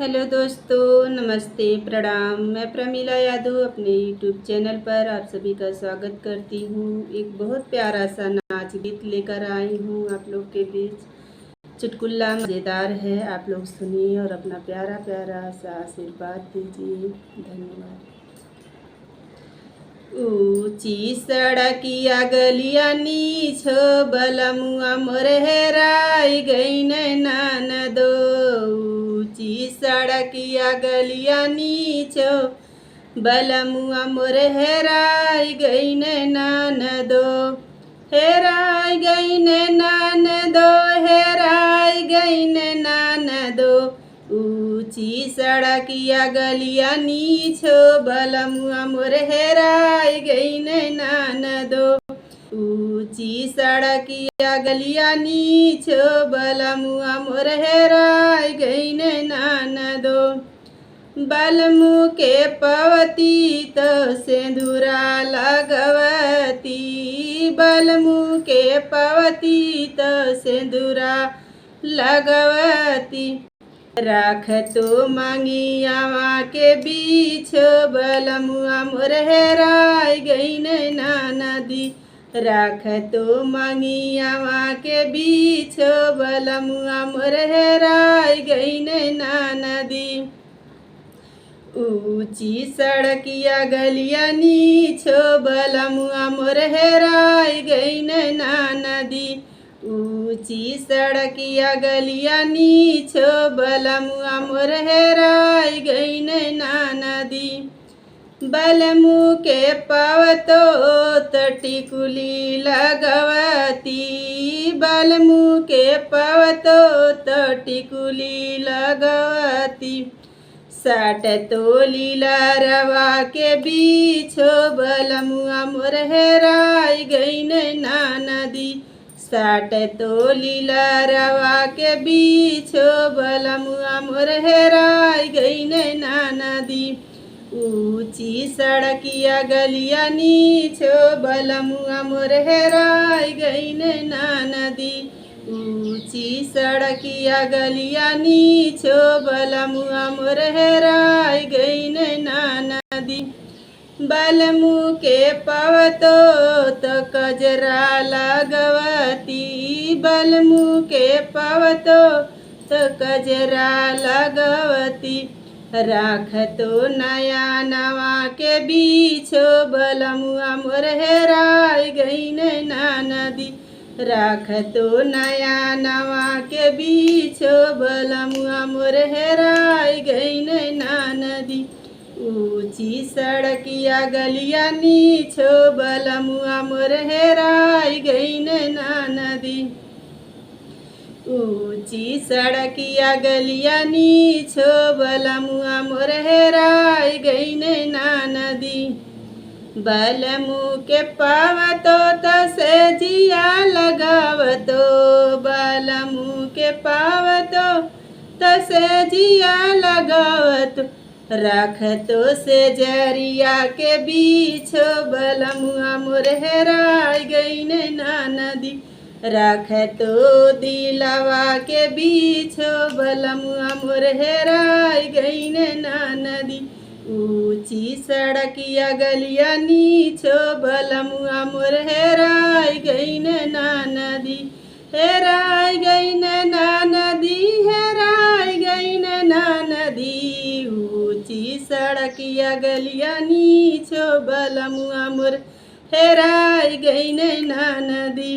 Hello दोस्तों, नमस्ते, प्रणाम। मैं प्रमीला यादव अपने यूट्यूब चैनल पर आप सभी का स्वागत करती हूँ। एक बहुत प्यारा सा नाच गीत लेकर आई हूँ आप लोग के बीच। चुटकुला मज़ेदार है, आप लोग सुनिए और अपना प्यारा प्यारा सा आशीर्वाद दीजिए। धन्यवाद। ऊंची सड़किया गलिया नीछो बलमुआ मोर हेराई गई ननदो। ऊंची सड़किया गलिया नीछो बलमुआ मोर हेराई गई ननदो। हेराई गई ननदो, हेराई गई ननदो। ऊंची सड़किया गलिया नीछो बलमुआ मोर हेराई गई ननदो। ऊंची सड़किया गलिया नीछो बलमुआ मोर हेराई गई ननदो। बलमु के पवती तो सिंदूरा लगवती, बलमु के पवती तो सिंदूरा लगवती। राख तो मंगियावा के बीच बलमुआ मोर हेराई गई ननदी। राख तो मंगियावा के बीच बलमुआ मोर हेराई गई ननदी। ऊंची सड़किया गलिया नीछो बलमुआ मोर हेराई गई ननदी। ऊंची सड़किया गलिया नीछो बलमुआ मोर हेराई गई ननदी। बलमु के पवतो तो टिकुली लगवती, बलमु के पवतो तो टिकुली लगवती। साट तो लीला रवा के बीछो बलमुआ मोर हेराई गई ननदी। साट तो लीला रवा के बीछो बलमुआ मोर हेराई गई ननदी। ऊंची सड़किया गलिया नीछो बलमुआ मोर हेराई गई ननदी। ऊंची सड़किया गलिया नीछो बलमुआ मोर हेराई गई ननदी। बलमु के पवतो तो कजरा लगवती, बलमु के पवतो तो कजरा लगवती। राख तो नया नवा के बीछो बलमुआ मोर हेराई गई ननदी। राख तो नया नवा के बीछो बलमुआ मोर हेराई गई ननदी। ऊंची सड़किया गलिया नीछो बलमुआ मोर हेराई गई ननदी। ऊंची सड़किया गलिया नीछो बलमुआ मोर हेराई गई ननदी। बलमु के पावतो तो सेजिया लगावतो, बलमु के पावतो तो सेजिया लगावतो। राख तो से जरिया के बीछो बलमुआ मोर हेराई गई ननदी। राख तो दिलवा के बीछो बलमुआ मोर हेराई गई ननदी। ऊंची सड़किया गलिया नीछो बलमुआ मोर हेराई गई ननदी। हेराई गई ननदी, हेराई गई ननदी। ऊंची सड़किया गलिया नीछो बलमुआ मोर हेराई गई ननदी।